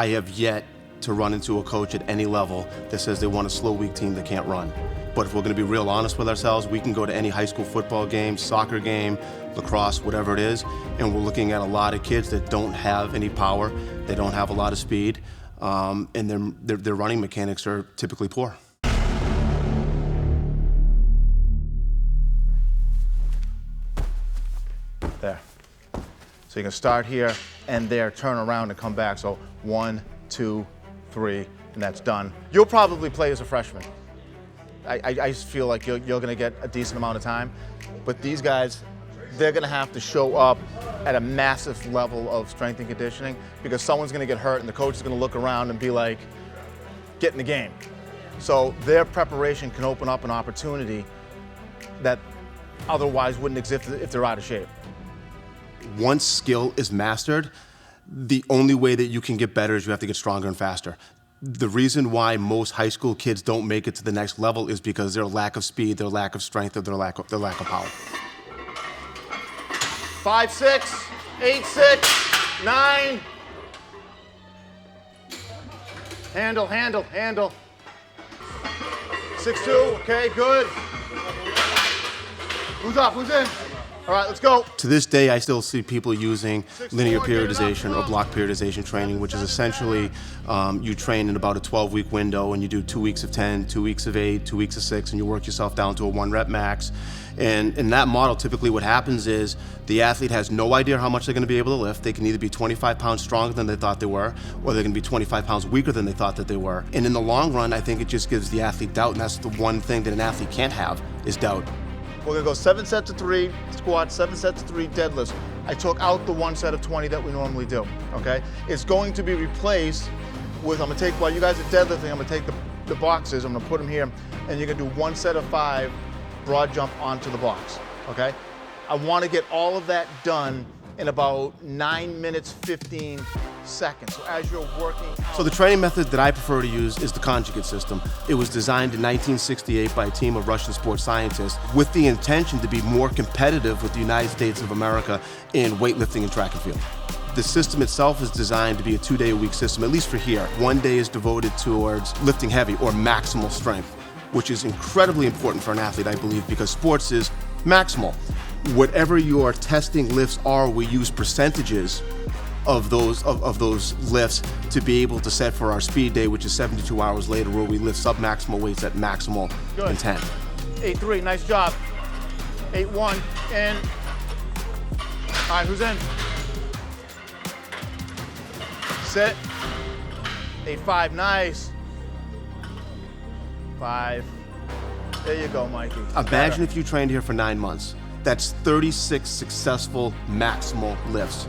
I have yet to run into a coach at any level that says they want a slow, weak team that can't run. But if we're going to be real honest with ourselves, we can go to any high school football game, soccer game, lacrosse, whatever it is, and we're looking at a lot of kids that don't have any power, they don't have a lot of speed, and their running mechanics are typically poor. There. So you can start here and there, turn around and come back. So 1, 2, 3, and that's done. You'll probably play as a freshman. I just feel like you're going to get a decent amount of time. But these guys, they're going to have to show up at a massive level of strength and conditioning because someone's going to get hurt and the coach is going to look around and be like, get in the game. So their preparation can open up an opportunity that otherwise wouldn't exist if they're out of shape. Once skill is mastered, the only way that you can get better is you have to get stronger and faster. The reason why most high school kids don't make it to the next level is because their lack of speed, their lack of strength, or their lack of power. 5, 6, 8, 6, 9. Handle, handle, handle. 6, 2, okay, good. Who's up, who's in? All right, let's go. To this day, I still see people using linear periodization or block periodization training, which is essentially you train in about a 12-week window and you do 2 weeks of 10, 2 weeks of 8, 2 weeks of 6, and you work yourself down to a 1-rep max. And in that model, typically what happens is the athlete has no idea how much they're going to be able to lift. They can either be 25 pounds stronger than they thought they were, or they're going to be 25 pounds weaker than they thought that they were. And in the long run, I think it just gives the athlete doubt, and that's the one thing that an athlete can't have, is doubt. We're gonna go 7 sets of 3 squats, 7 sets of 3 deadlifts. I took out the 1 set of 20 that we normally do, okay? It's going to be replaced with, I'm gonna take, while you guys are deadlifting, I'm gonna take the boxes, I'm gonna put them here, and you're gonna do 1 set of 5 broad jump onto the box, okay? I wanna get all of that done in about 9 minutes, 15 seconds. So as you're working out. So the training method that I prefer to use is the conjugate system. It was designed in 1968 by a team of Russian sports scientists with the intention to be more competitive with the United States of America in weightlifting and track and field. The system itself is designed to be a 2-day-a-week system, at least for here. 1 day is devoted towards lifting heavy or maximal strength, which is incredibly important for an athlete, I believe, because sports is maximal. Whatever your testing lifts are, we use percentages of those lifts to be able to set for our speed day, which is 72 hours later, where we lift sub-maximal weights at maximal intent. 8-3, nice job. 8-1, in. All right, who's in? Sit. 8-5, nice. 5. There you go, Mikey. Imagine if you trained here for 9 months. That's 36 successful maximal lifts.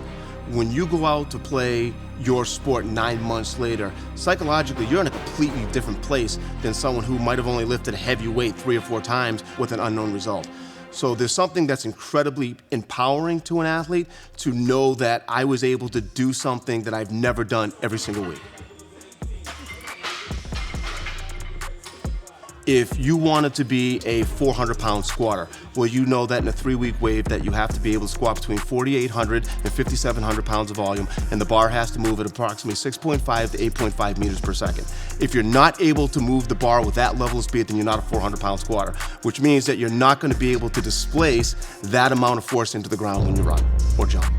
When you go out to play your sport 9 months later, psychologically, you're in a completely different place than someone who might have only lifted a heavy weight 3 or 4 times with an unknown result. So there's something that's incredibly empowering to an athlete to know that I was able to do something that I've never done every single week. If you wanted to be a 400-pound squatter, well, you know that in a 3-week wave that you have to be able to squat between 4,800 and 5,700 pounds of volume, and the bar has to move at approximately 6.5 to 8.5 meters per second. If you're not able to move the bar with that level of speed, then you're not a 400-pound squatter, which means that you're not going to be able to displace that amount of force into the ground when you run or jump.